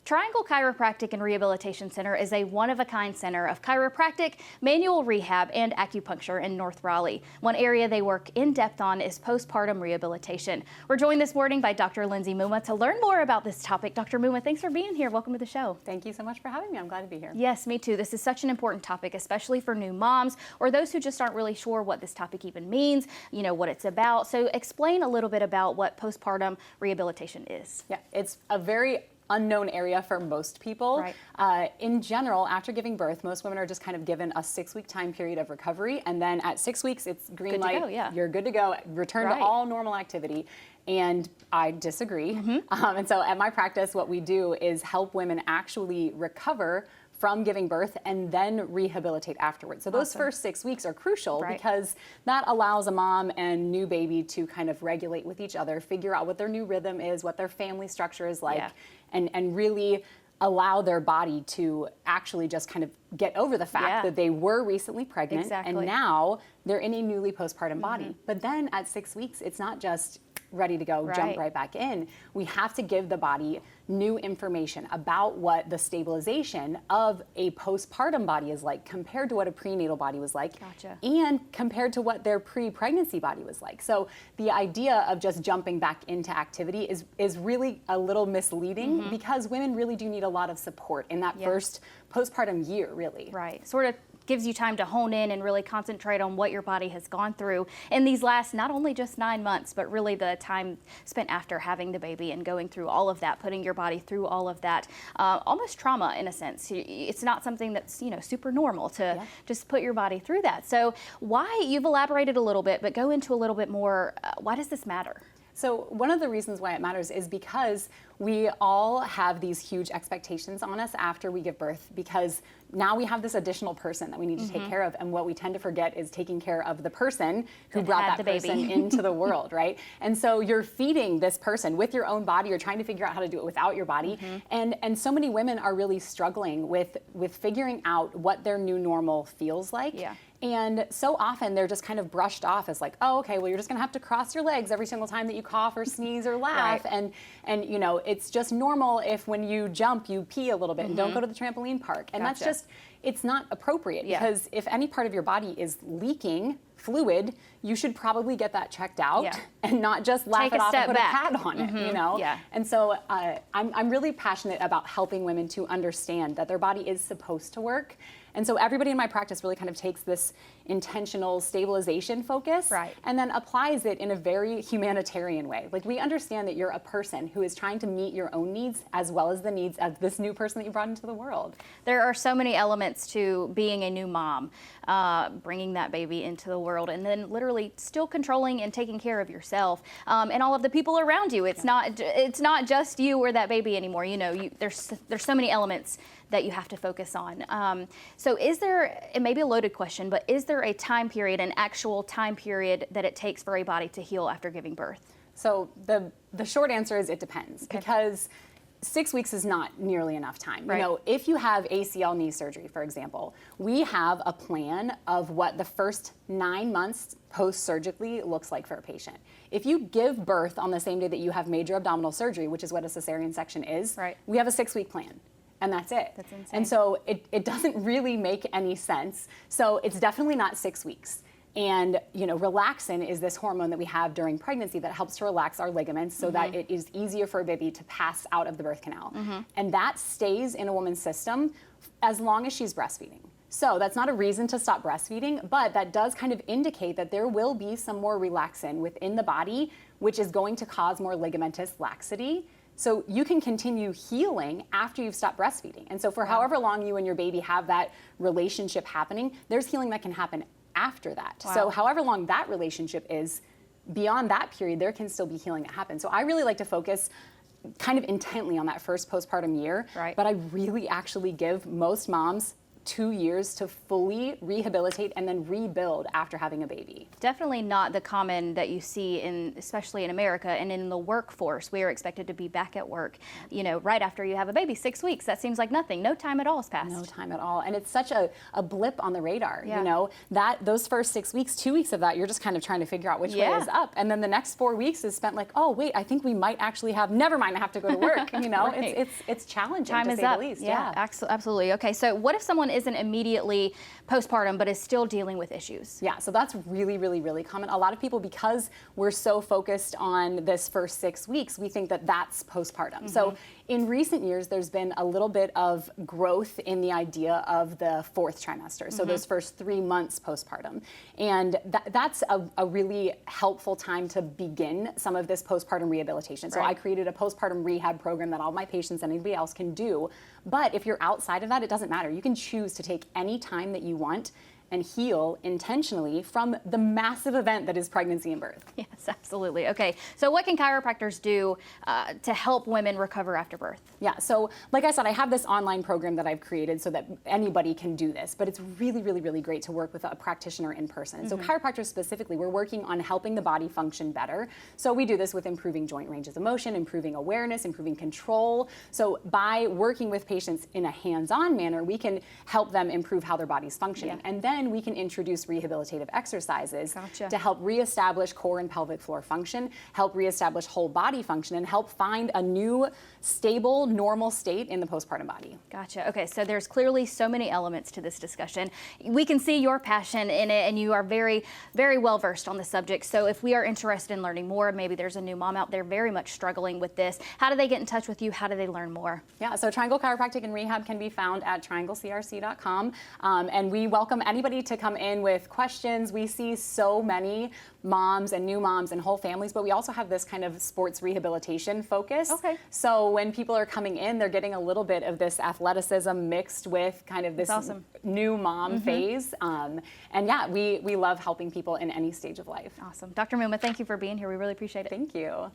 Triangle Chiropractic and Rehabilitation Center is a one-of-a-kind center of chiropractic, manual rehab, and acupuncture in North Raleigh. One area they work in depth on is postpartum rehabilitation. We're joined this morning by Dr. Lindsay Mumma to learn more about this topic. Dr. Mumma, thanks for being here. Welcome to the show. Thank you so much for having me. I'm glad to be here. Yes, me too. This is such an important topic, especially for new moms or those who just aren't really sure what this topic even means, what it's about. So explain a little bit about what postpartum rehabilitation is. Yeah, it's a very unknown area for most people. Right. In general, after giving birth, most women are just kind of given a 6-week time period of recovery, and then at 6 weeks, it's green light. Go, yeah. You're good to go. Return to all normal activity. And I disagree. And so at my practice, what we do is help women actually recover from giving birth and then rehabilitate afterwards. So those first 6 weeks are crucial because that allows a mom and new baby to kind of regulate with each other, figure out what their new rhythm is, what their family structure is like, and really allow their body to actually just kind of get over the fact that they were recently pregnant and now they're in a newly postpartum body. But then at 6 weeks, it's not just ready to go, jump right back in. We have to give the body new information about what the stabilization of a postpartum body is like compared to what a prenatal body was like and compared to what their pre-pregnancy body was like. So the idea of just jumping back into activity is really a little misleading because women really do need a lot of support in that first postpartum year, really. Right. Sort of gives you time to hone in and really concentrate on what your body has gone through in these last, not only just 9 months, but really the time spent after having the baby and going through all of that, putting your body through all of that, almost trauma in a sense. It's not something that's, super normal to just put your body through that. So why, you've elaborated a little bit, but go into a little bit more, why does this matter? So one of the reasons why it matters is because we all have these huge expectations on us after we give birth, because now we have this additional person that we need to take care of, and what we tend to forget is taking care of the person who brought that person into the world, right? And so you're feeding this person with your own body, you're trying to figure out how to do it without your body, and so many women are really struggling with figuring out what their new normal feels like. And so often they're just kind of brushed off as like, oh, okay, well, you're just gonna have to cross your legs every single time that you cough or sneeze or laugh. And it's just normal if when you jump, you pee a little bit and don't go to the trampoline park. And that's just, it's not appropriate because if any part of your body is leaking fluid, you should probably get that checked out and not just laugh it off and put a pad on it, And so I'm really passionate about helping women to understand that their body is supposed to work. And so everybody in my practice really kind of takes this intentional stabilization focus and then applies it in a very humanitarian way. Like, we understand that you're a person who is trying to meet your own needs as well as the needs of this new person that you brought into the world. There are so many elements to being a new mom, bringing that baby into the world, and then literally still controlling and taking care of yourself and all of the people around you. It's not just you or that baby anymore. There's so many elements that you have to focus on. So is there, it may be a loaded question, but is there a time period, an actual time period that it takes for a body to heal after giving birth? So the short answer is it depends, because 6 weeks is not nearly enough time. If you have ACL knee surgery, for example, we have a plan of what the first 9 months post-surgically looks like for a patient. If you give birth on the same day that you have major abdominal surgery, which is what a cesarean section is, we have a 6-week plan. And that's it. That's insane. And so it doesn't really make any sense. So it's definitely not 6 weeks. And relaxin is this hormone that we have during pregnancy that helps to relax our ligaments so that it is easier for a baby to pass out of the birth canal. And that stays in a woman's system as long as she's breastfeeding. So that's not a reason to stop breastfeeding, but that does kind of indicate that there will be some more relaxin within the body, which is going to cause more ligamentous laxity. So you can continue healing after you've stopped breastfeeding. And so for however long you and your baby have that relationship happening, there's healing that can happen after that. So however long that relationship is, beyond that period, there can still be healing that happens. So I really like to focus kind of intently on that first postpartum year, but I really actually give most moms 2 years to fully rehabilitate and then rebuild after having a baby. Definitely not the common that you see especially in America and in the workforce. We are expected to be back at work, right after you have a baby. 6 weeks, that seems like nothing. No time at all has passed. No time at all. And it's such a blip on the radar, Yeah. that those first 6 weeks, 2 weeks of that, you're just kind of trying to figure out which way is up. And then the next 4 weeks is spent like, oh, wait, I think we might actually have, never mind, I have to go to work. Right. It's challenging, Time to is say up. the least. Yeah, absolutely. Okay, so what if someone isn't immediately postpartum but is still dealing with issues? Yeah, so that's really, really, really common. A lot of people, because we're so focused on this first 6 weeks, we think that that's postpartum. So in recent years, there's been a little bit of growth in the idea of the fourth trimester, so those first 3 months postpartum. And that's a really helpful time to begin some of this postpartum rehabilitation. So I created a postpartum rehab program that all my patients and anybody else can do. But if you're outside of that, it doesn't matter. You can choose to take any time that you want and heal intentionally from the massive event that is pregnancy and birth. Yes, absolutely. Okay, so what can chiropractors do to help women recover after birth? Yeah, so like I said, I have this online program that I've created so that anybody can do this, but it's really, really, really great to work with a practitioner in person. So chiropractors specifically, we're working on helping the body function better. So we do this with improving joint ranges of motion, improving awareness, improving control. So by working with patients in a hands-on manner, we can help them improve how their body's functioning. And then we can introduce rehabilitative exercises to help reestablish core and pelvic floor function, help reestablish whole body function, and help find a new, stable, normal state in the postpartum body. Gotcha. Okay, so there's clearly so many elements to this discussion. We can see your passion in it, and you are very, very well versed on the subject. So if we are interested in learning more, maybe there's a new mom out there very much struggling with this, how do they get in touch with you? How do they learn more? Yeah, so Triangle Chiropractic and Rehab can be found at trianglecrc.com, and we welcome anybody to come in with questions. We see so many moms and new moms and whole families, but we also have this kind of sports rehabilitation focus. Okay. So when people are coming in, they're getting a little bit of this athleticism mixed with kind of this new mom phase. And yeah, we love helping people in any stage of life. Awesome. Dr. Mumma, thank you for being here. We really appreciate it. Thank you.